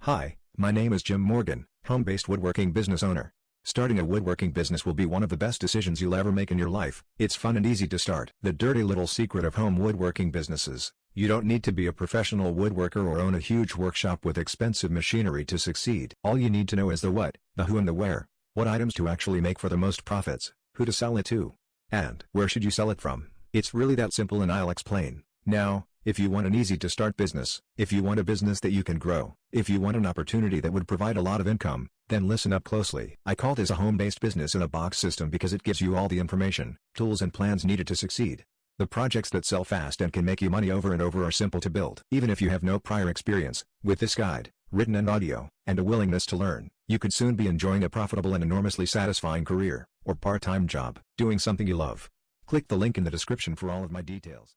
Hi, my name is Jim Morgan, home-based woodworking business owner. Starting a woodworking business will be one of the best decisions you'll ever make in your life. It's fun and easy to start. The dirty little secret of home woodworking businesses. You don't need to be a professional woodworker or own a huge workshop with expensive machinery to succeed. All you need to know is the what, the who and the where. What items to actually make for the most profits, who to sell it to, and where should you sell it from. It's really that simple, and I'll explain. Now, if you want an easy-to-start business, if you want a business that you can grow, if you want an opportunity that would provide a lot of income, then listen up closely. I call this a home-based business-in-a-box system because it gives you all the information, tools and plans needed to succeed. The projects that sell fast and can make you money over and over are simple to build. Even if you have no prior experience, with this guide, written and audio, and a willingness to learn, you could soon be enjoying a profitable and enormously satisfying career, or part-time job, doing something you love. Click the link in the description for all of my details.